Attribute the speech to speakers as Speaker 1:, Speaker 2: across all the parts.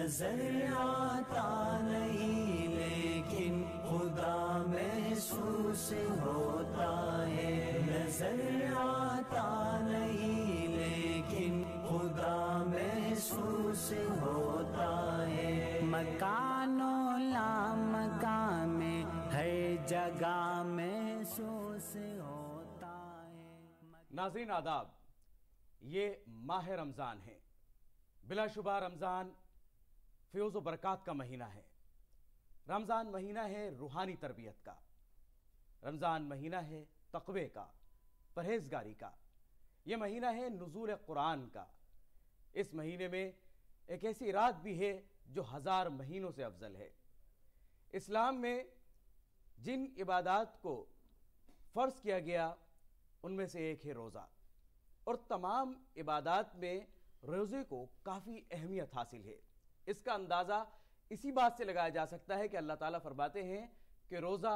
Speaker 1: نظر آتا نہیں لیکن خدا محسوس ہوتا ہے، نظر آتا نہیں لیکن خدا محسوس ہوتا ہے، مکان و لامکان میں ہر جگہ محسوس ہوتا ہے۔
Speaker 2: ناظرین آداب، یہ ماہ رمضان ہے۔ بلا شبہ رمضان فیض و برکات کا مہینہ ہے۔ رمضان مہینہ ہے روحانی تربیت کا، رمضان مہینہ ہے تقوی کا، پرہیزگاری کا، یہ مہینہ ہے نزول قرآن کا۔ اس مہینے میں ایک ایسی رات بھی ہے جو 1000 مہینوں سے افضل ہے۔ اسلام میں جن عبادات کو فرض کیا گیا ان میں سے ایک ہے روزہ، اور تمام عبادات میں روزے کو کافی اہمیت حاصل ہے۔ اس کا اندازہ اسی بات سے لگایا جا سکتا ہے کہ اللہ تعالیٰ فرماتے ہیں کہ روزہ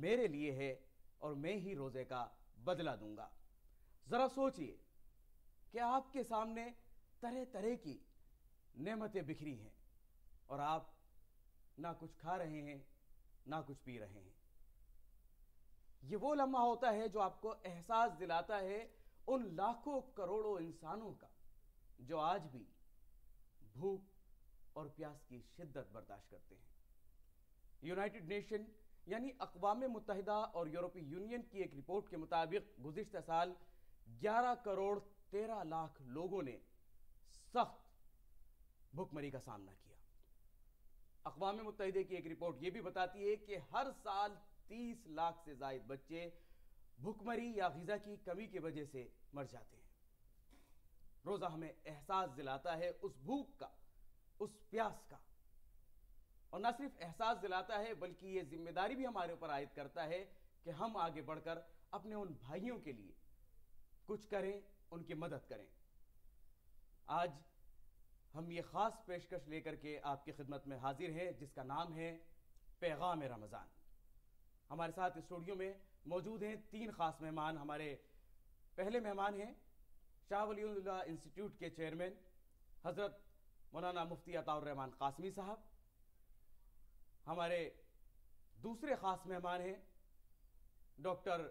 Speaker 2: میرے لیے ہے اور میں ہی روزے کا بدلہ دوں گا۔ ذرا سوچئے کہ آپ کے سامنے طرح طرح کی نعمتیں بکھری ہیں اور آپ نہ کچھ کھا رہے ہیں نہ کچھ پی رہے ہیں۔ یہ وہ لمحہ ہوتا ہے جو آپ کو احساس دلاتا ہے ان لاکھوں کروڑوں انسانوں کا جو آج بھی بھوک اور پیاس کی شدت برداشت کرتے ہیں۔ یونائٹڈ نیشن یعنی اقوام متحدہ اور یورپی یونین کی ایک رپورٹ کے مطابق گزشتہ سال 11 کروڑ 13 لاکھ لوگوں نے سخت بھوک مری کا سامنا کیا۔ اقوام متحدہ کی ایک رپورٹ یہ بھی بتاتی ہے کہ ہر سال 30 لاکھ سے زائد بچے بھوک مری یا غذا کی کمی کی وجہ سے مر جاتے ہیں۔ روزہ ہمیں احساس دلاتا ہے اس بھوک کا، اس پیاس کا، اور نہ صرف احساس دلاتا ہے بلکہ یہ ذمہ داری بھی ہمارے اوپر عائد کرتا ہے کہ ہم آگے بڑھ کر اپنے ان بھائیوں کے لیے کچھ کریں، ان کی مدد کریں۔ آج ہم یہ خاص پیشکش لے کر کے آپ کی خدمت میں حاضر ہیں جس کا نام ہے پیغام رمضان۔ ہمارے ساتھ اسٹوڈیو میں موجود ہیں 3 خاص مہمان۔ ہمارے پہلے مہمان ہیں شاہ ولی اللہ انسٹیٹیوٹ کے چیئرمین حضرت مولانا مفتی عطاء الرحمن قاسمی صاحب۔ ہمارے دوسرے خاص مہمان ہیں ڈاکٹر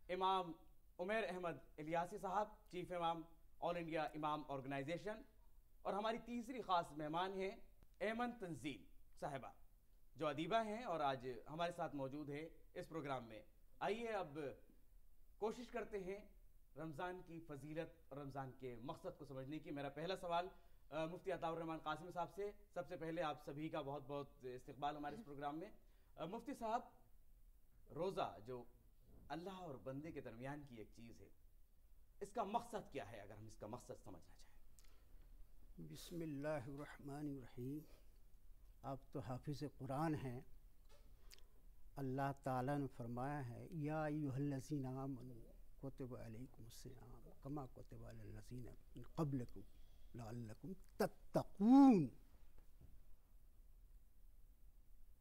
Speaker 2: امام عمیر احمد الیاسی صاحب، چیف امام آل انڈیا امام آرگنائزیشن۔ اور ہماری تیسری خاص مہمان ہیں ایمن تنزیل صاحبہ جو ادیبہ ہیں اور آج ہمارے ساتھ موجود ہیں اس پروگرام میں۔ آئیے اب کوشش کرتے ہیں رمضان کی فضیلت اور رمضان کے مقصد کو سمجھنے کی۔ میرا پہلا سوال مفتی عطاء الرحمن قاسمی صاحب سے۔ سب سے پہلے آپ سبھی کا بہت بہت استقبال ہمارے اس پروگرام میں۔ مفتی صاحب، روزہ جو اللہ اور بندے کے درمیان کی ایک چیز ہے، اس کا مقصد کیا ہے اگر ہم اس کا مقصد سمجھنا چاہیں؟
Speaker 3: بسم اللہ الرحمن الرحیم۔ آپ تو حافظ قرآن ہیں۔ اللہ تعالیٰ نے فرمایا ہے یا ایھا الذین آمنوا کتب علیکم الصیام کما کتب علی الذین من قبلکم لعلکم تتقون۔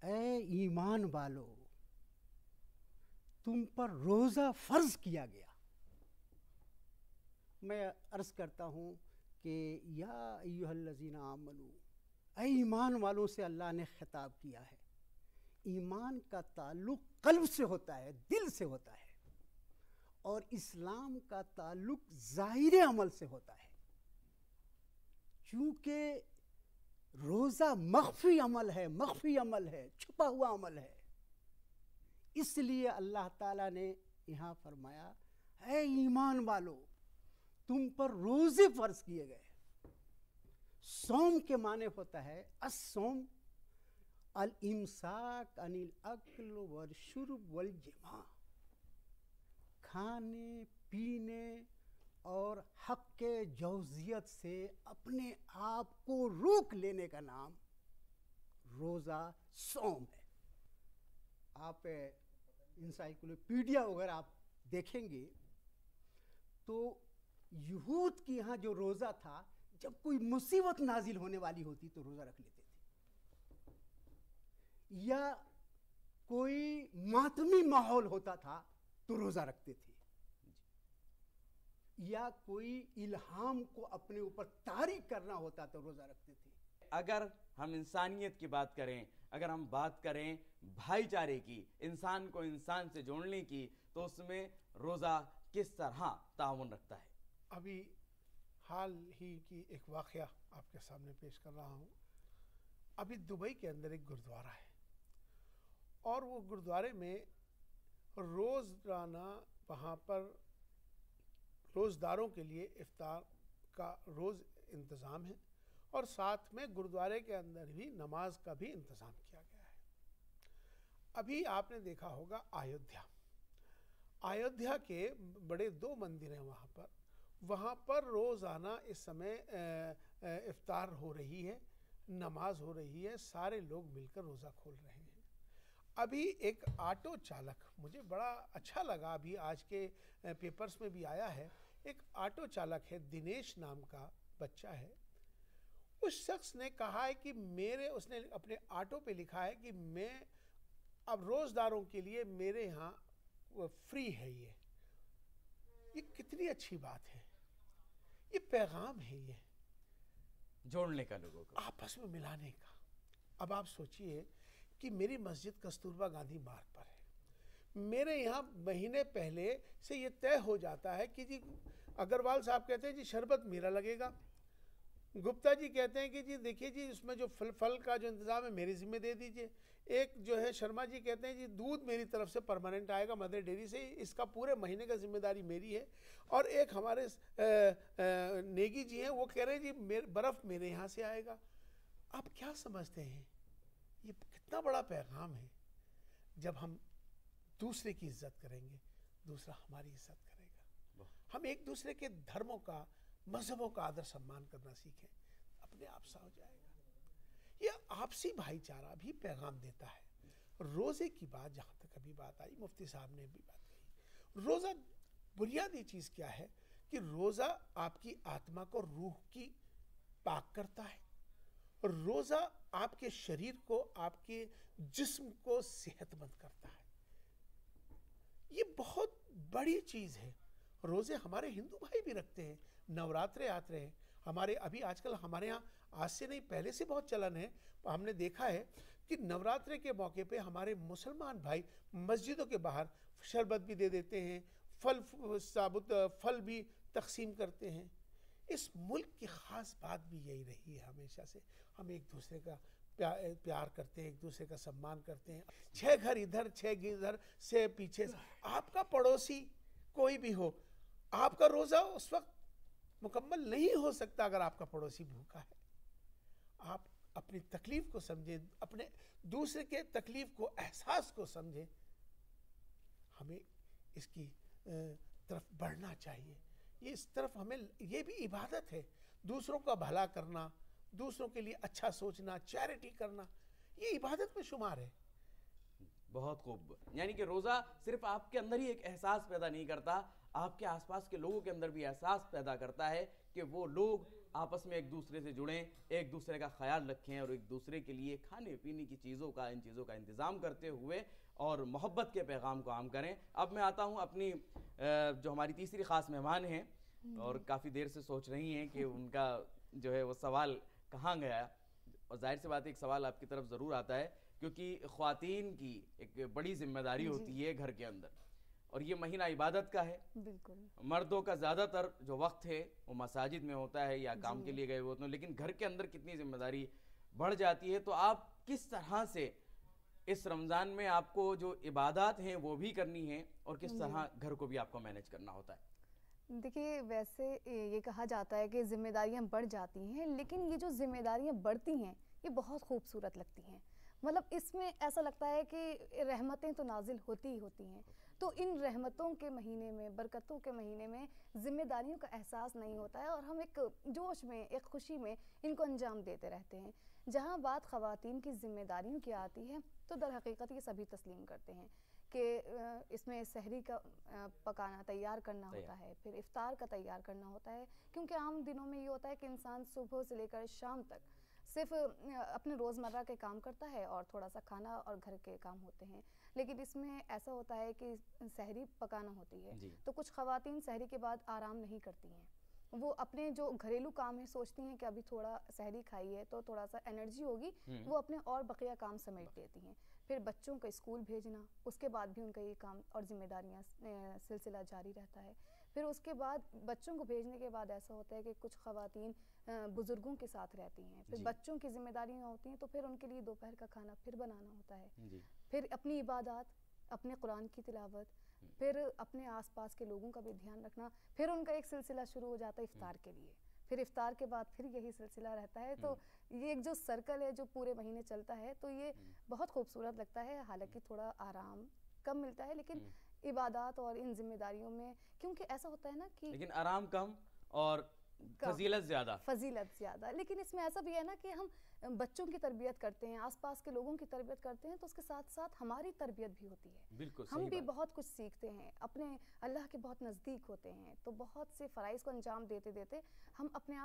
Speaker 3: اے ایمان والو، تم پر روزہ فرض کیا گیا۔ میں عرض کرتا ہوں کہ یا ایھا الذین آمنوا، اے ایمان والوں سے اللہ نے خطاب کیا ہے۔ ایمان کا تعلق قلب سے ہوتا ہے، دل سے ہوتا ہے، اور اسلام کا تعلق ظاہر عمل سے ہوتا ہے۔ چونکہ روزہ مخفی عمل ہے، چھپا ہوا عمل ہے، اس لیے اللہ تعالیٰ نے یہاں فرمایا اے ایمان والو، تم پر روزے فرض کیے گئے۔ صوم کے معنی ہوتا ہے الصوم الامساک عن الاکل والشرب والجماع، کھانے پینے اور حق کے جوزیت سے اپنے آپ کو روک لینے کا نام روزہ صوم ہے۔ آپ انسائکلوپیڈیا وغیرہ آپ دیکھیں گے تو یہود کے یہاں جو روزہ تھا، جب کوئی مصیبت نازل ہونے والی ہوتی تو روزہ رکھ لیتے تھے، یا کوئی ماتمی ماحول ہوتا تھا تو روزہ رکھتے تھے، یا کوئی الہام کو اپنے اوپر طاری کرنا ہوتا تو روزہ رکھتے تھے۔
Speaker 2: اگر ہم انسانیت کی بات کریں، اگر ہم بات کریں بھائی چارے کی، انسان کو انسان سے جوڑنے کی، تو اس میں روزہ کس طرح تعاون رکھتا ہے؟
Speaker 4: ابھی حال ہی کی ایک واقعہ آپ کے سامنے پیش کر رہا ہوں. ابھی دبئی کے اندر ایک گردوارہ ہے، اور وہ گردوارے میں روزانہ وہاں پر روزداروں کے لیے افطار کا روز انتظام ہے، اور ساتھ میں گردوارے کے اندر بھی نماز کا بھی انتظام کیا گیا ہے. ابھی آپ نے دیکھا ہوگا ایودھیا کے بڑے 2 مندر ہیں وہاں پر روزانہ اس سمے افطار ہو رہی ہے، نماز ہو رہی ہے، سارے لوگ مل کر روزہ کھول رہے ہیں. ابھی ایک آٹو چالک، مجھے بڑا اچھا لگا، ابھی آج کے پیپرز میں بھی آیا ہے، ایک آٹو چالک ہے، دنیش نام کا بچہ ہے. اس شخص نے کہا ہے کہ اس نے اپنے آٹو پہ لکھا ہے کہ میں اب روزداروں کے لیے میرے یہاں فری ہے. یہ کتنی اچھی بات ہے، یہ پیغام ہے، یہ
Speaker 2: جوڑنے کا، لوگوں کو
Speaker 4: آپس میں ملانے کا. اب آپ سوچئے کہ میری مسجد کستوربا گاندھی مارگ پر ہے، میرے یہاں مہینے پہلے سے یہ طے ہو جاتا ہے کہ جی اگروال صاحب کہتے ہیں جی شربت میرا لگے گا، گپتا جی کہتے ہیں کہ جی دیکھیے جی اس میں جو پھل کا جو انتظام ہے میری ذمہ دے دیجئے، ایک جو ہے شرما جی کہتے ہیں جی دودھ میری طرف سے پرماننٹ آئے گا مدر ڈیری سے، اس کا پورے مہینے کا ذمہ داری میری ہے. اور ایک ہمارے نیگی جی ہیں، وہ کہہ رہے ہیں جی برف میرے یہاں سے آئے گا. آپ کیا سمجھتے ہیں یہ کتنا بڑا پیغام ہے؟ جب ہم دوسرے کی عزت کریں گے، دوسرا ہماری عزت کرے گا. ہم ایک دوسرے کے دھرموں کا، مذہبوں کا آدر سمان کرنا سیکھیں، اپنے آپ سا ہو جائے گا. یہ آپسی بھائی چارہ بھی پیغام دیتا ہے. روزے کی بات جہاں تک ابھی بات آئی، مفتی صاحب نے بھی بات کہی، روزہ بنیادی چیز کیا ہے کہ روزہ آپ کی آتما کو، روح کی پاک کرتا ہے. روزہ آپ کے شریر کو، آپ کے جسم کو صحت مند کرتا ہے. یہ بہت بڑی چیز ہے. روزے ہمارے ہندو بھائی بھی رکھتے ہیں، نوراترے آتے ہیں ہمارے. ابھی آج کل ہمارے ہاں آج سے نہیں پہلے سے بہت چلن ہے. ہم نے دیکھا ہے کہ نوراترے کے موقع پہ ہمارے مسلمان بھائی مسجدوں کے باہر شربت بھی دے دیتے ہیں، ثابت پھل بھی تقسیم کرتے ہیں. اس ملک کی خاص بات بھی یہی رہی ہے ہمیشہ سے. ہم ایک دوسرے کا پیار کرتے ہیں، ایک دوسرے کا سمان کرتے ہیں. 6 گھر ادھر 6 گھر ادھر سے پیچھے آپ کا پڑوسی کوئی بھی ہو، آپ کا روزہ اس وقت مکمل نہیں ہو سکتا اگر آپ کا پڑوسی بھوکا ہے. آپ اپنی تکلیف کو سمجھیں، اپنے دوسرے کے تکلیف کو، احساس کو سمجھیں. ہمیں اس کی طرف بڑھنا چاہیے. یہ اس طرف ہمیں، یہ بھی عبادت ہے. دوسروں کا بھلا کرنا، دوسروں کے لیے اچھا سوچنا، چیریٹی کرنا، یہ عبادت میں شمار ہے.
Speaker 2: بہت خوب. یعنی کہ روزہ صرف آپ کے اندر ہی ایک احساس پیدا نہیں کرتا، آپ کے آس پاس کے لوگوں کے اندر بھی احساس پیدا کرتا ہے کہ وہ لوگ آپس میں ایک دوسرے سے جڑیں، ایک دوسرے کا خیال رکھیں، اور ایک دوسرے کے لیے کھانے پینے کی چیزوں کا، ان چیزوں کا انتظام کرتے ہوئے اور محبت کے پیغام کو عام کریں. اب میں آتا ہوں اپنی جو ہماری تیسری خاص مہمان ہیں، اور کافی دیر سے سوچ رہی ہیں کہ ان کا جو ہے وہ سوال کہاں گیا. اور ظاہر سی بات ہے ایک سوال آپ کی طرف ضرور آتا ہے، کیونکہ خواتین کی ایک بڑی ذمہ داری ہوتی ہے گھر کے اندر، اور یہ مہینہ عبادت کا ہے.
Speaker 5: بالکل.
Speaker 2: مردوں کا زیادہ تر جو وقت ہے وہ مساجد میں ہوتا ہے یا کام کے لیے گئے ہوتے ہیں، لیکن گھر کے اندر کتنی ذمہ داری بڑھ جاتی ہے. تو آپ کس طرح سے اس رمضان میں آپ کو جو عبادات ہیں وہ بھی کرنی ہیں، اور کس طرح گھر کو بھی آپ کو مینیج کرنا ہوتا ہے؟
Speaker 5: دیکھیے، ویسے یہ کہا جاتا ہے کہ ذمہ داریاں بڑھ جاتی ہیں، لیکن یہ جو ذمہ داریاں بڑھتی ہیں یہ بہت خوبصورت لگتی ہیں. مطلب اس میں ایسا لگتا ہے کہ رحمتیں تو نازل ہوتی ہی ہوتی ہیں. تو ان رحمتوں کے مہینے میں، برکتوں کے مہینے میں ذمہ داریوں کا احساس نہیں ہوتا ہے، اور ہم ایک جوش میں، ایک خوشی میں ان کو انجام دیتے رہتے ہیں. جہاں بات خواتین کی ذمہ داریوں کی آتی ہے تو در حقیقت یہ سبھی تسلیم کرتے ہیں کہ اس میں سحری کا پکانا تیار کرنا ہوتا ہے، پھر افطار کا تیار کرنا ہوتا ہے. کیونکہ عام دنوں میں یہ ہوتا ہے کہ انسان صبح سے لے کر شام تک صرف اپنے روزمرہ کے کام کرتا ہے اور تھوڑا سا کھانا اور گھر کے کام ہوتے ہیں. لیکن اس میں ایسا ہوتا ہے کہ سحری پکانا ہوتی ہے، تو کچھ خواتین سحری کے بعد آرام نہیں کرتی ہیں، وہ اپنے جو گھریلو کام ہے سوچتی ہیں کہ ابھی تھوڑا سحری کھائی ہے تو تھوڑا سا انرجی ہوگی، وہ اپنے اور بقیہ کام سمیٹ لیتی ہیں. پھر بچوں کا اسکول بھیجنا، اس کے بعد بھی ان کا یہ کام اور ذمہ داریاں سلسلہ جاری رہتا ہے. پھر اس کے بعد بچوں کو بھیجنے کے بعد ایسا ہوتا ہے کہ کچھ خواتین بزرگوں کے ساتھ رہتی ہیں، پھر بچوں کی ذمہ داریاں ہوتی ہیں تو پھر ان کے لیے دوپہر کا کھانا پھر بنانا ہوتا ہے. پھر اپنی عبادات، اپنے قرآن کی تلاوت، پھر اپنے آس پاس کے لوگوں کا بھی دھیان رکھنا. پھر ان کا ایک سلسلہ شروع ہو جاتا ہے افطار کے لیے، پھر افطار کے بعد پھر یہی سلسلہ رہتا ہے. تو یہ ایک جو سرکل ہے جو پورے مہینے چلتا ہے تو یہ بہت خوبصورت لگتا ہے. حالانکہ تھوڑا آرام کم ملتا ہے لیکن عبادات اور ان ذمہ داریوں میں، کیونکہ ایسا ہوتا ہے نا کہ
Speaker 2: لیکن آرام کم اور فضیلت
Speaker 5: زیادہ. لیکن اس میں ایسا بھی ہے نا کہ ہم بچوں کی تربیت کرتے ہیں، آس پاس کے لوگوں کی تربیت کرتے ہیں، تو اس کے ساتھ ساتھ ہماری تربیت بھی ہوتی ہے.
Speaker 2: بالکل
Speaker 5: ہم بھی بہت کچھ سیکھتے ہیں، اپنے اللہ کے بہت نزدیک ہوتے ہیں، تو بہت سے فرائض کو انجام دیتے دیتے ہم اپنے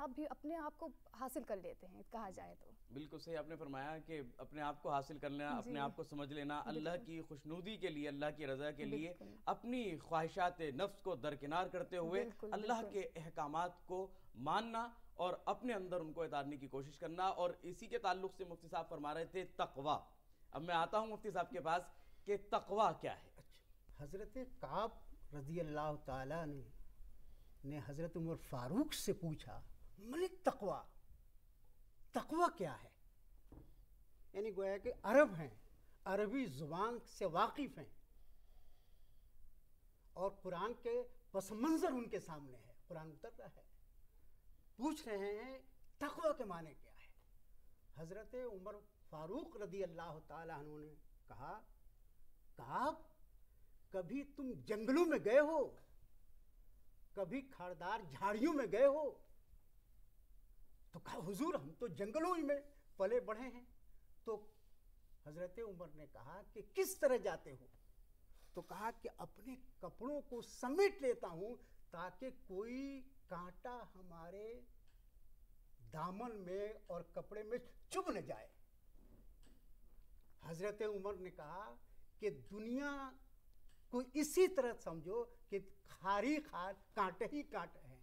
Speaker 5: آپ کو حاصل کر لیتے ہیں کہا جائے تو.
Speaker 2: بالکل صحیح آپ نے فرمایا کہ اپنے آپ کو حاصل کر لینا، اپنے آپ کو سمجھ لینا، اللہ کی خوشنودی کے لیے، اللہ کی رضا کے لیے اپنی خواہشات نفس کو درکنار کرتے ہوئے اللہ کے احکامات کو ماننا اور اپنے اندر ان کو اتارنے کی کوشش کرنا. اور اسی کے تعلق سے مفتی صاحب فرما رہے تھے تقویٰ. اب میں آتا ہوں مفتی صاحب کے پاس کہ تقویٰ کیا ہے.
Speaker 3: حضرت کعب رضی اللہ تعالیٰ عنہ نے حضرت عمر فاروق سے پوچھا من تقویٰ، تقویٰ کیا ہے؟ یعنی گویا کہ عرب ہیں، عربی زبان سے واقف ہیں اور قرآن کے پس منظر ان کے سامنے ہے، قرآن اتر رہا ہے، پوچھ رہے ہیں تقویٰ کے معنی کیا ہے. حضرت عمر فاروق رضی اللہ تعالیٰ عنہ نے کہا کعب کبھی تم جنگلوں میں گئے ہو، کبھی کھاردار جھاڑیوں میں گئے ہو؟ تو کہا حضور ہم تو جنگلوں ہی میں پلے بڑھے ہیں. تو حضرت عمر نے کہا کہ کس طرح جاتے ہو؟ تو کہا کہ اپنے کپڑوں کو سمیٹ لیتا ہوں تاکہ کوئی کانٹا ہمارے دامن میں اور کپڑے میں چبھ نہ جائے. حضرت عمر نے کہا کہ دنیا کو اسی طرح سمجھو کہ خاری خار کانٹے ہی کانٹے ہیں،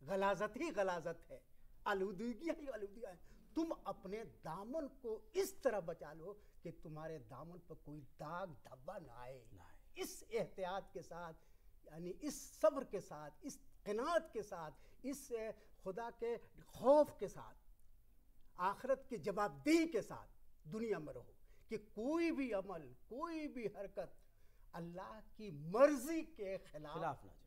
Speaker 3: غلاظت ہی غلاظت ہے، آلودگی ہی آلودگی ہے. تم اپنے دامن کو اس طرح بچا لو کہ تمہارے دامن پر کوئی داغ دھبا نہ آئے. اس احتیاط کے ساتھ، یعنی اس صبر کے ساتھ، اس قناعت کے ساتھ، اس خدا کے خوف کے ساتھ، آخرت کی جواب دہی کے ساتھ دنیا میں رہو کہ کوئی بھی عمل، کوئی بھی حرکت اللہ کی مرضی کے خلاف نہ جائے.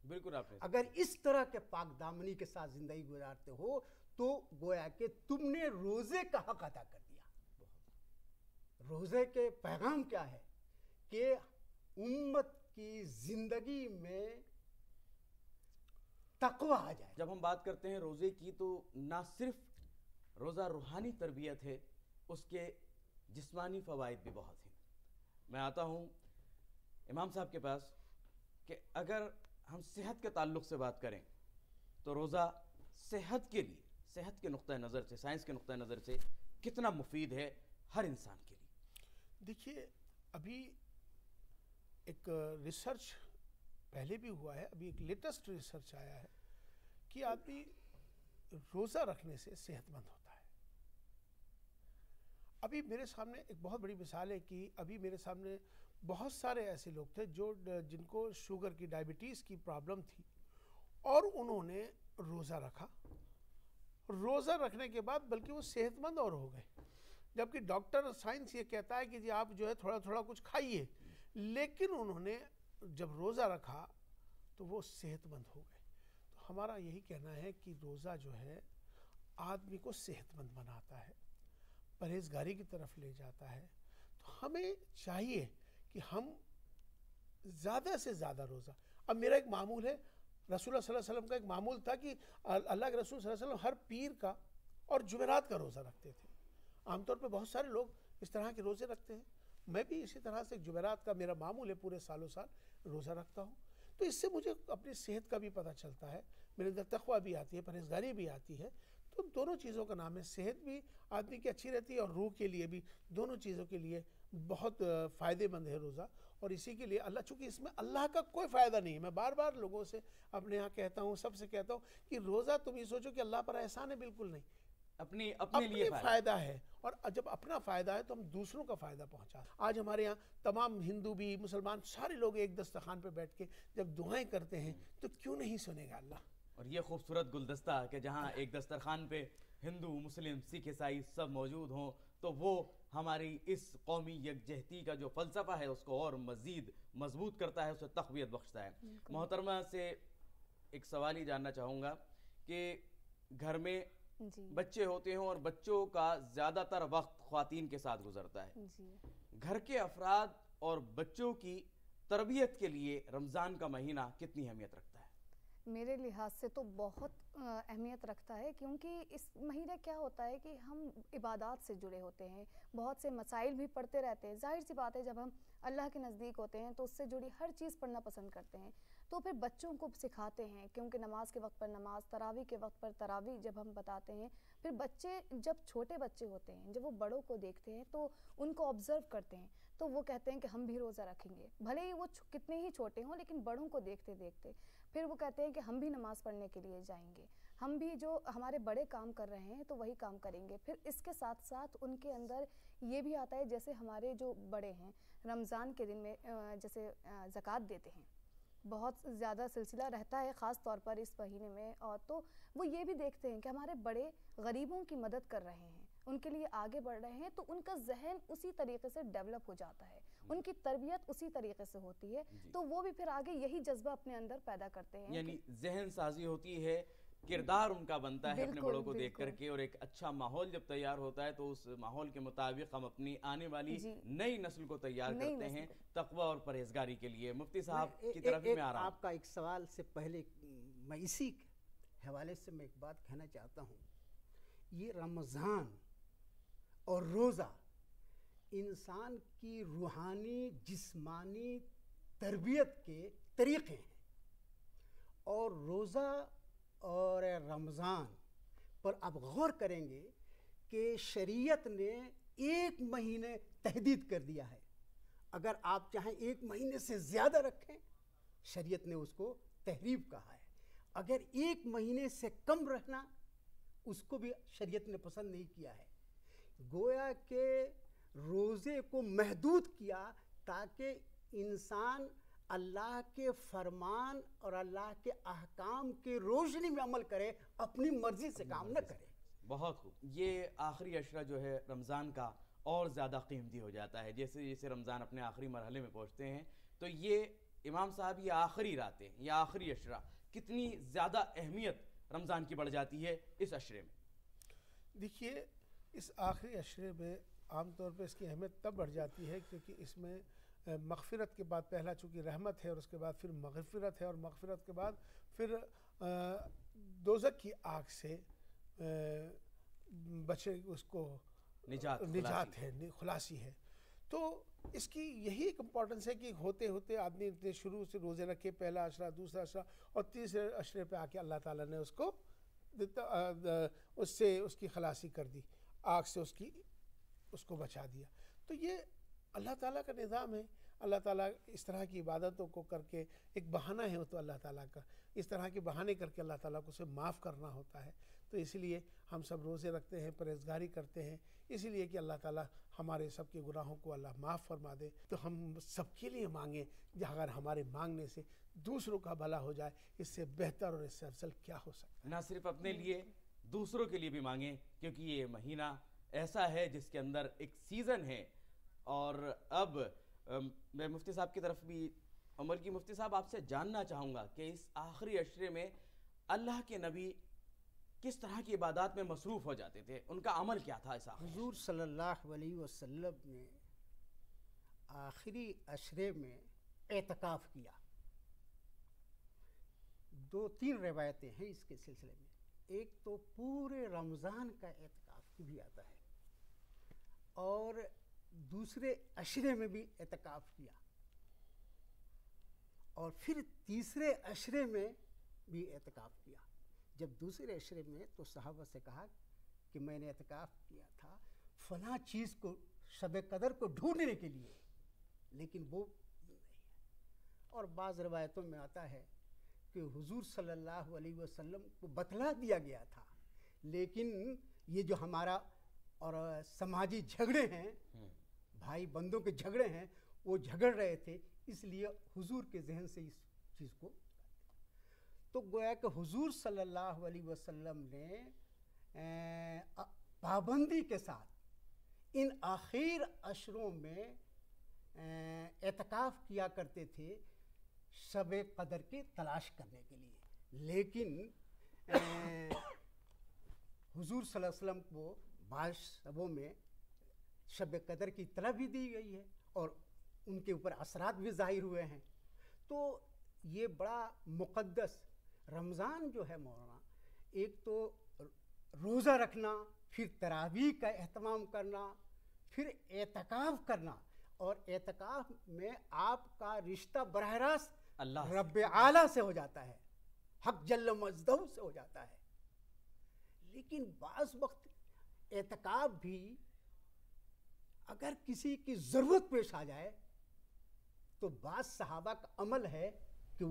Speaker 2: بالکل آپ نے
Speaker 3: اگر اس طرح کے پاک دامنی کے ساتھ زندگی گزارتے ہو تو گویا کہ تم نے روزے کا حق ادا کر دیا. روزے کے پیغام کیا ہے کہ امت کی زندگی میں تقویٰ آ جائے.
Speaker 2: جب ہم بات کرتے ہیں روزے کی تو نہ صرف روزہ روحانی تربیت ہے، اس کے جسمانی فوائد بھی بہت ہیں. میں آتا ہوں امام صاحب کے پاس کہ اگر ہم صحت کے تعلق سے بات کریں تو روزہ صحت کے لیے، صحت کے نقطہ نظر سے، سائنس کے نقطہ نظر سے کتنا مفید ہے ہر انسان کے لیے.
Speaker 4: دیکھیے ابھی ایک ریسرچ پہلے بھی ہوا ہے، ابھی ایک لیٹسٹ ریسرچ آیا ہے کہ آدمی روزہ رکھنے سے صحت مند ہوتا ہے. ابھی میرے سامنے ایک بہت بڑی مثال ہے کہ ابھی میرے سامنے بہت سارے ایسے لوگ تھے جن کو شوگر کی، ڈائبٹیز کی پرابلم تھی اور انہوں نے روزہ رکھا. روزہ رکھنے کے بعد بلکہ وہ صحت مند اور ہو گئے، جبکہ ڈاکٹر سائنس یہ کہتا ہے کہ جی آپ جو ہے تھوڑا تھوڑا کچھ کھائیے، لیکن انہوں نے جب روزہ رکھا تو وہ صحت مند ہو گئے. تو ہمارا یہی کہنا ہے کہ روزہ جو ہے آدمی کو صحت مند بناتا ہے، پرہیزگاری کی طرف لے جاتا ہے. تو ہمیں چاہیے کہ ہم زیادہ سے زیادہ روزہ، اب میرا ایک معمول ہے، رسول اللہ صلی اللہ علیہ وسلم کا ایک معمول تھا کہ اللہ کے رسول صلی اللہ علیہ وسلم ہر پیر کا اور جمعرات کا روزہ رکھتے تھے. عام طور پہ بہت سارے لوگ اس طرح کے روزے رکھتے ہیں، میں بھی اسی طرح سے جمعرات کا میرا معمول ہے، پورے سالوں سال روزہ رکھتا ہوں. تو اس سے مجھے اپنی صحت کا بھی پتہ چلتا ہے، میرے اندر تقویٰ بھی آتی ہے، پرہیزگاری بھی آتی ہے. تو دونوں چیزوں کا نام ہے، صحت بھی آدمی کی اچھی رہتی ہے اور روح کے لیے بھی، دونوں چیزوں کے لیے بہت فائدے مند ہے روزہ. اور اسی کے لیے اللہ، چونکہ اس میں اللہ کا کوئی فائدہ نہیں ہے. میں بار بار لوگوں سے اپنے یہاں کہتا ہوں، سب سے کہتا ہوں کہ روزہ تم یہ سوچو کہ اللہ پر احسان ہے، بالکل نہیں.
Speaker 2: اپنے لیے
Speaker 4: فائدہ ہے، اور جب اپنا فائدہ ہے تو ہم دوسروں کا فائدہ پہنچا. آج ہمارے یہاں تمام ہندو بھی، مسلمان، سارے لوگ ایک دسترخوان پہ بیٹھ کے جب دعائیں کرتے ہیں تو کیوں نہیں سنے گا اللہ.
Speaker 2: اور یہ خوبصورت گلدستہ کہ جہاں ایک دسترخوان پہ ہندو، مسلم، سکھ، عیسائی سب موجود ہوں، تو وہ ہماری اس قومی یکجہتی کا جو فلسفہ ہے اس کو اور مزید مضبوط کرتا ہے، اسے تقویت بخشتا ہے. محترمہ سے ایک سوال ہی جاننا چاہوں گا کہ گھر میں بچے ہوتے ہیں اور بچوں کا زیادہ تر وقت خواتین کے ساتھ گزرتا ہے. گھر کے افراد اور بچوں کی تربیت کے لیے رمضان کا مہینہ کتنی اہمیت رکھتا ہے؟
Speaker 5: میرے لحاظ سے تو بہت اہمیت رکھتا ہے، کیونکہ اس مہینے کیا ہوتا ہے کہ ہم عبادات سے جڑے ہوتے ہیں، بہت سے مسائل بھی پڑھتے رہتے ہیں. ظاہر سی بات ہے جب ہم اللہ کے نزدیک ہوتے ہیں تو اس سے جڑی ہر چیز پڑھنا پسند کرتے ہیں. تو پھر بچوں کو سکھاتے ہیں، کیونکہ نماز کے وقت پر نماز، تراویح کے وقت پر تراویح جب ہم بتاتے ہیں، پھر بچے جب چھوٹے بچے ہوتے ہیں جب وہ بڑوں کو دیکھتے ہیں تو ان کو آبزرو کرتے ہیں تو وہ کہتے ہیں کہ ہم بھی روزہ رکھیں گے، بھلے ہی وہ کتنے ہی چھوٹے ہوں، لیکن بڑوں کو دیکھتے دیکھتے پھر وہ کہتے ہیں کہ ہم بھی نماز پڑھنے کے لیے جائیں گے، ہم بھی جو ہمارے بڑے کام کر رہے ہیں تو وہی کام کریں گے. پھر اس کے ساتھ ساتھ ان کے اندر یہ بھی آتا ہے، جیسے ہمارے جو بڑے ہیں رمضان کے دن میں جیسے زکوٰۃ دیتے ہیں، بہت زیادہ سلسلہ رہتا ہے خاص طور پر اس مہینے میں، اور تو وہ یہ بھی دیکھتے ہیں کہ ہمارے بڑے غریبوں کی مدد کر رہے ہیں، ان کے لیے آگے بڑھ رہے ہیں، تو ان کا ذہن اسی طریقے سے ڈیولپ ہو جاتا ہے، ان کی تربیت اسی طریقے سے ہوتی ہے، تو وہ بھی پھر آگے یہی جذبہ اپنے اندر پیدا کرتے ہیں.
Speaker 2: یعنی ذہن سازی ہوتی ہے، کردار ان کا بنتا ہے اپنے بڑوں کو دیکھ کر کے، اور ایک اچھا ماحول جب تیار ہوتا ہے تو اس ماحول کے مطابق ہم اپنی آنے والی نئی نسل کو تیار کرتے ہیں تقوی اور پرہیزگاری کے لیے. مفتی صاحب کی طرف میں آ رہا ہوں.
Speaker 3: آپ کا ایک سوال سے پہلے میں اسی حوالے سے میں ایک بات کہنا چاہتا ہوں. یہ رمضان اور روزہ انسان کی روحانی جسمانی تربیت کے طریقے ہیں، اور روزہ اور رمضان پر آپ غور کریں گے کہ شریعت نے 1 مہینے تحدید کر دیا ہے. اگر آپ چاہیں 1 مہینے سے زیادہ رکھیں، شریعت نے اس کو تحریم کہا ہے. اگر 1 مہینے سے کم رہنا، اس کو بھی شریعت نے پسند نہیں کیا ہے. گویا کہ روزے کو محدود کیا تاکہ انسان اللہ کے فرمان اور اللہ کے احکام کے روشنی میں عمل کرے، اپنی مرضی سے کام نہ کرے.
Speaker 2: بہت خوب. یہ آخری عشرہ جو ہے رمضان کا اور زیادہ قیمتی ہو جاتا ہے. جیسے جیسے رمضان اپنے آخری مرحلے میں پہنچتے ہیں تو یہ امام صاحب یہ آخری راتیں، یہ آخری عشرہ، کتنی زیادہ اہمیت رمضان کی بڑھ جاتی ہے اس عشرے میں.
Speaker 4: دیکھیے، اس آخری عشرے میں عام طور پہ اس کی اہمیت تب بڑھ جاتی ہے کیونکہ اس میں مغفرت کے بعد پہلا چونکہ رحمت ہے، اور اس کے بعد پھر مغفرت ہے، اور مغفرت کے بعد پھر دوزخ کی آگ سے بچے اس کو نجات ہے، خلاصی ہے. تو اس کی یہی ایک امپورٹنس ہے کہ ہوتے ہوتے آدمی اتنے شروع سے روزے رکھے، پہلا عشرہ، دوسرا عشرہ، اور تیسرے عشرے پہ آ کے اللہ تعالیٰ نے اس کو اس سے اس کی خلاصی کر دی، آگ سے اس کو بچا دیا. تو یہ اللہ تعالیٰ کا نظام ہے. اللہ تعالیٰ اس طرح کی عبادتوں کو کر کے ایک بہانہ ہے وہ تو اللہ تعالیٰ کا، اس طرح کے بہانے کر کے اللہ تعالیٰ کو اسے معاف کرنا ہوتا ہے. تو اسی لیے ہم سب روزے رکھتے ہیں، پرہیزگاری کرتے ہیں، اسی لیے کہ اللہ تعالیٰ ہمارے سب کے گناہوں کو اللہ معاف فرما دے. تو ہم سب کے لیے مانگیں، اگر ہمارے مانگنے سے دوسروں کا بھلا ہو جائے، اس سے بہتر اور اس سے افضل کیا ہو سکتا ہے.
Speaker 2: نہ صرف اپنے لیے، دوسروں کے لیے بھی مانگیں، کیونکہ یہ مہینہ ایسا ہے جس کے اندر ایک سیزن ہے. اور اب میں مفتی صاحب کی طرف بھی عمر کی مفتی صاحب آپ سے جاننا چاہوں گا کہ اس آخری عشرے میں اللہ کے نبی کس طرح کی عبادات میں مصروف ہو جاتے تھے، ان کا عمل کیا تھا؟ اس
Speaker 3: حضور صلی اللہ علیہ وسلم نے آخری عشرے میں اعتکاف کیا. 2-3 روایتیں ہیں اس کے سلسلے میں. ایک تو پورے رمضان کا اعتکاف بھی آتا ہے، اور دوسرے عشرے میں بھی اعتکاف کیا، اور پھر تیسرے عشرے میں بھی اعتکاف کیا. جب دوسرے عشرے میں تو صحابہ سے کہا کہ میں نے اعتکاف کیا تھا فلاں چیز کو، شب قدر کو ڈھونڈنے کے لیے، لیکن وہ اور بعض روایتوں میں آتا ہے کہ حضور صلی اللہ علیہ وسلم کو بتلا دیا گیا تھا، لیکن یہ جو ہمارا اور سماجی جھگڑے ہیں، بھائی بندوں کے جھگڑے ہیں، وہ جھگڑ رہے تھے، اس لیے حضور کے ذہن سے اس چیز کو، تو گویا کہ حضور صلی اللہ علیہ وسلم نے پابندی کے ساتھ ان آخر عشروں میں اعتکاف کیا کرتے تھے شب قدر کی تلاش کرنے کے لیے، لیکن حضور صلی اللہ علیہ وسلم کو بعض شبوں میں شب قدر کی اطلاع بھی دی گئی ہے اور ان کے اوپر اثرات بھی ظاہر ہوئے ہیں. تو یہ بڑا مقدس رمضان جو ہے مولانا، ایک تو روزہ رکھنا، پھر تراویح کا اہتمام کرنا، پھر اعتکاف کرنا، اور اعتکاف میں آپ کا رشتہ براہ راست
Speaker 2: اللہ
Speaker 3: رب اعلیٰ سے ہو جاتا ہے، حق جل مجدہ سے ہو جاتا ہے. لیکن بعض وقت اعتکاف بھی اگر کسی کی ضرورت پیش آ جائے تو بعض صحابہ کا عمل ہے کہ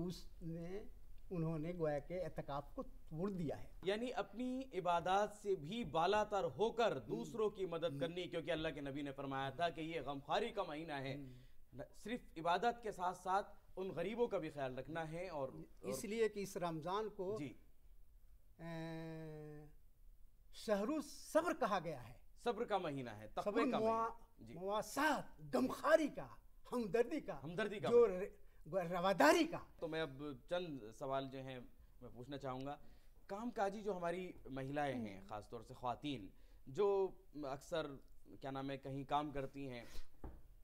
Speaker 3: انہوں نے گویا کہ اعتکاف کو توڑ دیا ہے.
Speaker 2: یعنی اپنی عبادات سے بھی بالا تر ہو کر دوسروں کی مدد کرنی، کیونکہ اللہ کے نبی نے فرمایا تھا کہ یہ غمخواری کا مہینہ ہے، صرف عبادت کے ساتھ ساتھ ان غریبوں کا بھی خیال رکھنا ہے. اور
Speaker 3: اس لیے کہ اس رمضان کو
Speaker 2: جی
Speaker 3: شہر الصبر کہا گیا ہے،
Speaker 2: صبر کا مہینہ ہے،
Speaker 3: صبر
Speaker 2: تقوی کا مہینہ. جی
Speaker 3: مواسات، غمخواری کا، ہمدردی کا،
Speaker 2: ہمدردی کا،
Speaker 3: جو رواداری کا.
Speaker 2: تو میں اب چند سوال جو ہیں میں پوچھنا چاہوں گا. کام کاجی جو ہماری مہیلائیں ہیں، خاص طور سے خواتین جو اکثر کیا نام ہے کہیں کام کرتی ہیں،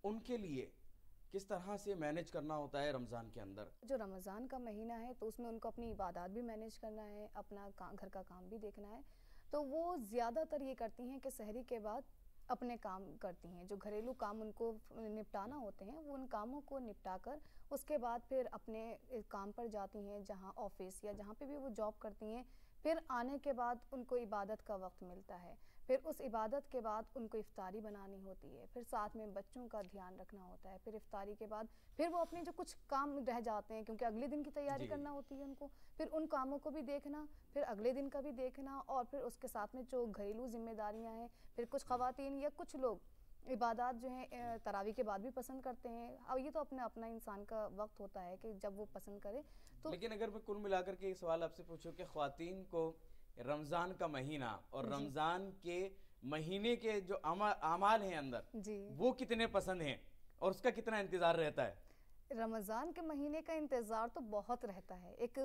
Speaker 2: ان کے لیے کس طرح سے مینیج کرنا ہوتا ہے رمضان کے اندر؟
Speaker 5: جو رمضان کا مہینہ ہے تو اس میں ان کو اپنی عبادات بھی مینیج کرنا ہے، اپنا گھر کا کام بھی دیکھنا ہے، تو وہ زیادہ تر یہ کرتی ہیں کہ سحری کے بعد اپنے کام کرتی ہیں، جو گھریلو کام ان کو نپٹانا ہوتے ہیں وہ ان کاموں کو نپٹا کر اس کے بعد پھر اپنے کام پر جاتی ہیں، جہاں آفس یا جہاں پہ بھی وہ جاب کرتی ہیں. پھر آنے کے بعد ان کو عبادت کا وقت ملتا ہے، پھر اس عبادت کے بعد ان کو افطاری بنانی ہوتی ہے، پھر ساتھ میں بچوں کا دھیان رکھنا ہوتا ہے، پھر افطاری کے بعد پھر وہ اپنے جو کچھ کام رہ جاتے ہیں کیونکہ اگلے دن کی تیاری کرنا ہوتی ہے ان کو، پھر ان کاموں کو بھی دیکھنا، پھر اگلے دن کا بھی دیکھنا، اور پھر اس کے ساتھ میں جو گھریلو ذمہ داریاں ہیں. پھر کچھ خواتین یا کچھ لوگ عبادات جو ہیں تراویح کے بعد بھی پسند کرتے ہیں. اب یہ تو اپنا انسان کا وقت ہوتا ہے کہ جب وہ پسند کرے. تو
Speaker 2: لیکن اگر میں کل ملا کر کے یہ سوال آپ سے پوچھوں کہ خواتین کو رمضان کا مہینہ اور رمضان کے مہینے کے جو اعمال ہیں اندر وہ کتنے پسند ہیں اور اس کا کتنا انتظار رہتا ہے؟
Speaker 5: رمضان کے مہینے کا انتظار تو بہت رہتا ہے، ایک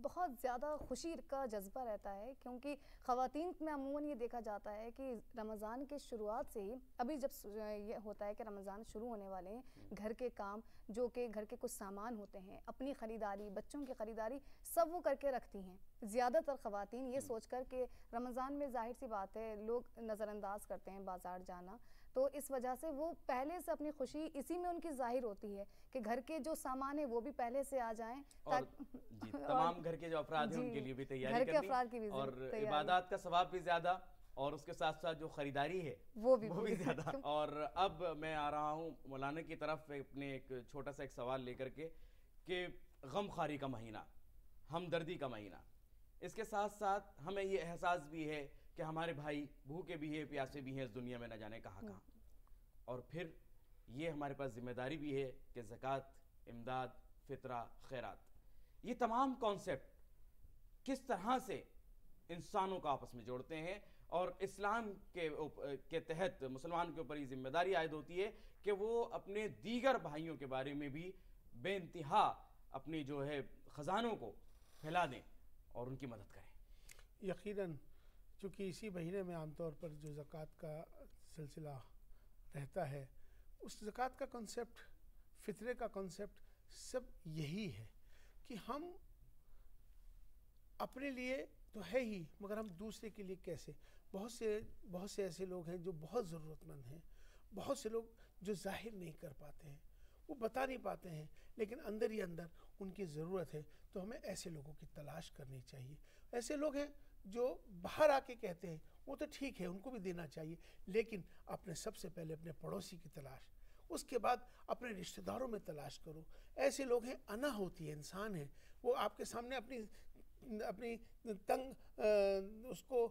Speaker 5: بہت زیادہ خوشی کا جذبہ رہتا ہے، کیونکہ خواتین میں عموماً یہ دیکھا جاتا ہے کہ رمضان کے شروعات سے ہی، ابھی جب یہ ہوتا ہے کہ رمضان شروع ہونے والے ہیں، گھر کے کام جو کہ گھر کے کچھ سامان ہوتے ہیں، اپنی خریداری، بچوں کی خریداری سب وہ کر کے رکھتی ہیں. زیادہ تر خواتین یہ سوچ کر کہ رمضان میں ظاہر سی بات ہے لوگ نظر انداز کرتے ہیں بازار جانا، تو اس وجہ سے وہ پہلے سے اپنی خوشی اسی میں ان کی ظاہر ہوتی ہے کہ گھر کے جو سامان ہیں وہ بھی پہلے سے آ جائیں،
Speaker 2: اور جی تمام گھر کے جو افراد ہیں ان کے لیے بھی تیاری کرنی، اور عبادات کا ثواب بھی زیادہ، اور اس کے ساتھ ساتھ جو خریداری ہے وہ بھی زیادہ. اور اب میں آ رہا ہوں مولانا کی طرف اپنے ایک چھوٹا سا ایک سوال لے کر کے کہ غمخواری کا مہینہ، ہمدردی کا مہینہ، اس کے ساتھ ساتھ ہمیں یہ احساس بھی ہے کہ ہمارے بھائی بھوکے بھی ہیں، پیاسے بھی ہیں اس دنیا میں نہ جانے کہاں کہاں، اور پھر یہ ہمارے پاس ذمہ داری بھی ہے کہ زکوٰۃ، امداد، فطرہ، خیرات، یہ تمام کانسیپٹ کس طرح سے انسانوں کو آپس میں جوڑتے ہیں، اور اسلام کے تحت مسلمان کے اوپر یہ ذمہ داری عائد ہوتی ہے کہ وہ اپنے دیگر بھائیوں کے بارے میں بھی بے انتہا اپنی جو ہے خزانوں کو پھیلا دیں اور ان کی مدد کریں.
Speaker 4: یقیناً چونکہ اسی مہینے میں عام طور پر جو زکوٰۃ کا سلسلہ رہتا ہے، اس زکوٰۃ کا کنسیپٹ، فطرے کا کنسیپٹ سب یہی ہے کہ ہم اپنے لیے تو ہے ہی، مگر ہم دوسرے کے لیے کیسے. بہت سے ایسے لوگ ہیں جو بہت ضرورت مند ہیں، بہت سے لوگ جو ظاہر نہیں کر پاتے ہیں، وہ بتا نہیں پاتے ہیں، لیکن اندر ہی اندر ان کی ضرورت ہے. تو ہمیں ایسے لوگوں کی تلاش کرنی چاہیے. ایسے لوگ ہیں جو باہر آ کے کہتے ہیں، وہ تو ٹھیک ہے، ان کو بھی دینا چاہیے، لیکن اپنے سب سے پہلے اپنے پڑوسی کی تلاش، اس کے بعد اپنے رشتہ داروں میں تلاش کرو. ایسے لوگ ہیں، انا ہوتی ہے، انسان ہے، وہ آپ کے سامنے اپنی تنگ اس کو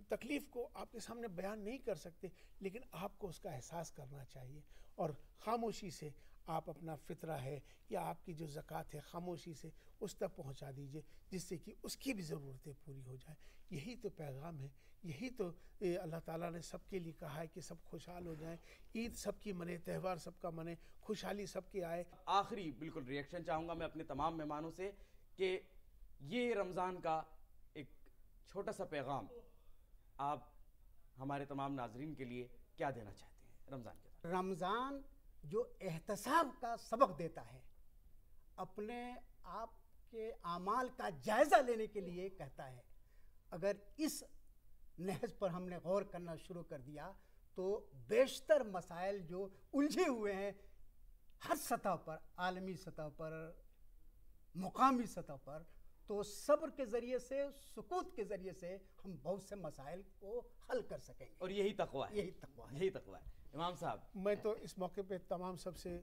Speaker 4: تکلیف کو آپ کے سامنے بیان نہیں کر سکتے، لیکن آپ کو اس کا احساس کرنا چاہیے اور خاموشی سے آپ اپنا فطرہ ہے یا آپ کی جو زکوٰۃ ہے خاموشی سے اس تک پہنچا دیجئے، جس سے کہ اس کی بھی ضرورتیں پوری ہو جائیں. یہی تو پیغام ہے، یہی تو اللہ تعالیٰ نے سب کے لیے کہا ہے کہ سب خوشحال ہو جائیں. عید سب کی منے، تہوار سب کا منے، خوشحالی سب کے آئے.
Speaker 2: آخری بالکل ریئیکشن چاہوں گا میں اپنے تمام مہمانوں سے کہ یہ رمضان کا ایک چھوٹا سا پیغام آپ ہمارے تمام ناظرین کے لیے کیا دینا چاہتے ہیں رمضان کے دوران؟
Speaker 3: رمضان جو احتساب کا سبق دیتا ہے، اپنے آپ کے اعمال کا جائزہ لینے کے لیے کہتا ہے. اگر اس نہج پر ہم نے غور کرنا شروع کر دیا تو بیشتر مسائل جو الجھے ہوئے ہیں ہر سطح پر، عالمی سطح پر، مقامی سطح پر، تو صبر کے ذریعے سے، سکوت کے ذریعے سے ہم بہت سے مسائل کو حل کر سکیں گے.
Speaker 2: اور یہی تقویٰ ہے،
Speaker 3: یہی تقویٰ ہے.
Speaker 2: یہی تقویٰ ہے. امام صاحب،
Speaker 4: میں تو اس موقع پہ تمام سب سے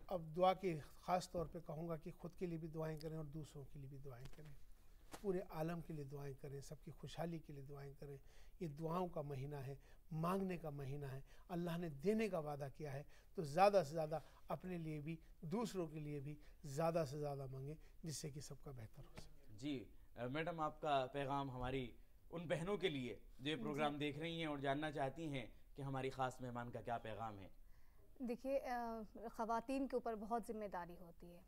Speaker 4: اب دعا کی خاص طور پہ کہوں گا کہ خود کے لیے بھی دعائیں کریں اور دوسروں کے لیے بھی دعائیں کریں، پورے عالم کے لیے دعائیں کریں، سب کی خوشحالی کے لیے دعائیں کریں. یہ دعاؤں کا مہینہ ہے، مانگنے کا مہینہ ہے. اللہ نے دینے کا وعدہ کیا ہے، تو زیادہ سے زیادہ اپنے لیے بھی دوسروں کے لیے بھی زیادہ سے زیادہ مانگیں، جس سے کہ سب کا بہتر ہو سکے.
Speaker 2: جی میڈم، آپ کا پیغام ہماری ان بہنوں کے لیے جو یہ پروگرام دیکھ رہی ہیں اور جاننا چاہتی ہیں کہ ہماری خاص مہمان کا کیا پیغام ہے؟
Speaker 5: دیکھیے، خواتین کے اوپر بہت ذمہ داری ہوتی ہے،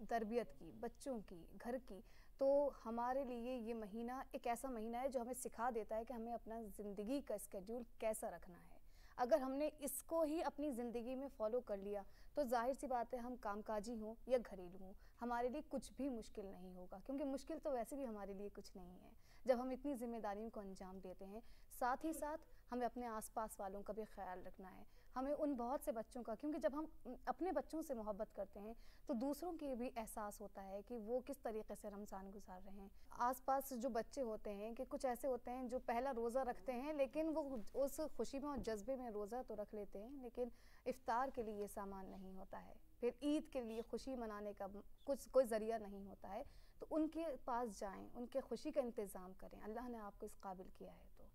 Speaker 5: تربیت کی، بچوں کی، گھر کی. تو ہمارے لیے یہ مہینہ ایک ایسا مہینہ ہے جو ہمیں سکھا دیتا ہے کہ ہمیں اپنا زندگی کا اسکیڈول کیسا رکھنا ہے. اگر ہم نے اس کو ہی اپنی زندگی میں فالو کر لیا تو ظاہر سی بات ہے، ہم کام کاجی ہوں یا گھریلو ہوں، ہمارے لیے کچھ بھی مشکل نہیں ہوگا، کیونکہ مشکل تو ویسے بھی ہمارے لیے کچھ نہیں ہے جب ہم اتنی ذمہ داریوں کو انجام دیتے ہیں. ساتھ ہی ساتھ ہمیں اپنے آس پاس والوں کا بھی خیال رکھنا ہے. ہمیں ان بہت سے بچوں کا، کیونکہ جب ہم اپنے بچوں سے محبت کرتے ہیں تو دوسروں کے بھی احساس ہوتا ہے کہ وہ کس طریقے سے رمضان گزار رہے ہیں. آس پاس جو بچے ہوتے ہیں کہ کچھ ایسے ہوتے ہیں جو پہلا روزہ رکھتے ہیں، لیکن وہ اس خوشی میں اور جذبے میں روزہ تو رکھ لیتے ہیں، لیکن افطار کے لیے یہ سامان نہیں ہوتا ہے، پھر عید کے لیے خوشی منانے کا کوئی ذریعہ نہیں ہوتا ہے. تو ان کے پاس جائیں، ان کے خوشی کا انتظام کریں. اللہ نے آپ کو اس قابل کیا ہے تو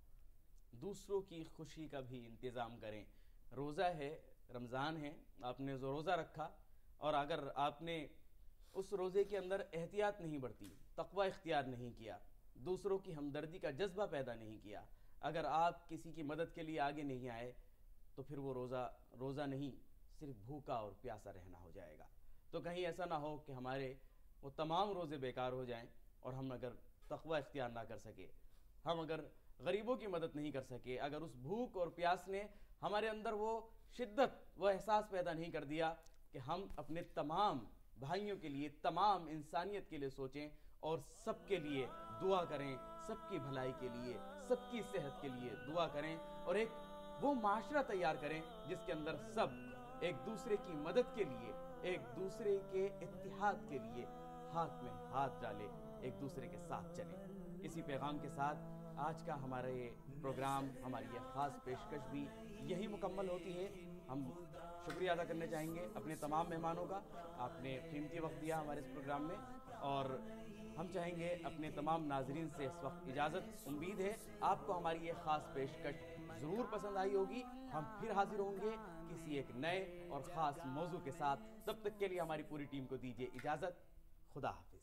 Speaker 2: دوسروں کی خوشی کا بھی انتظام کریں. روزہ ہے، رمضان ہے، آپ نے روزہ رکھا اور اگر آپ نے اس روزے کے اندر احتیاط نہیں برتی، تقوی اختیار نہیں کیا، دوسروں کی ہمدردی کا جذبہ پیدا نہیں کیا، اگر آپ کسی کی مدد کے لیے آگے نہیں آئے تو پھر وہ روزہ نہیں، صرف بھوکا اور پیاسا رہنا ہو جائے گا. تو کہیں ایسا نہ ہو کہ ہمارے وہ تمام روزے بیکار ہو جائیں اور ہم اگر تقوی اختیار نہ کر سکے، ہم اگر غریبوں کی مدد نہیں کر سکے، اگر اس بھوک اور پیاس نے ہمارے اندر وہ شدت، وہ احساس پیدا نہیں کر دیا کہ ہم اپنے تمام بھائیوں کے لیے، تمام انسانیت کے لیے سوچیں اور سب کے لیے دعا کریں، سب کی بھلائی کے لیے، سب کی صحت کے لیے دعا کریں اور ایک وہ معاشرہ تیار کریں جس کے اندر سب ایک دوسرے کی مدد کے لیے، ایک دوسرے کے اتحاد کے لیے ہاتھ میں ہاتھ ڈالے، ایک دوسرے کے ساتھ چلیں. اسی پیغام کے ساتھ آج کا ہمارا یہ پروگرام، ہماری یہ خاص پیشکش بھی یہی مکمل ہوتی ہے. ہم شکریہ ادا کرنا چاہیں گے اپنے تمام مہمانوں کا. آپ نے قیمتی وقت دیا ہمارے اس پروگرام میں اور ہم چاہیں گے اپنے تمام ناظرین سے اس وقت اجازت. امید ہے آپ کو ہماری یہ خاص پیشکش ضرور پسند آئی ہوگی. ہم پھر حاضر ہوں گے کسی ایک نئے اور خاص موضوع کے ساتھ. تب تک کے لیے ہماری پوری ٹیم کو دیجیے اجازت. خدا حافظ.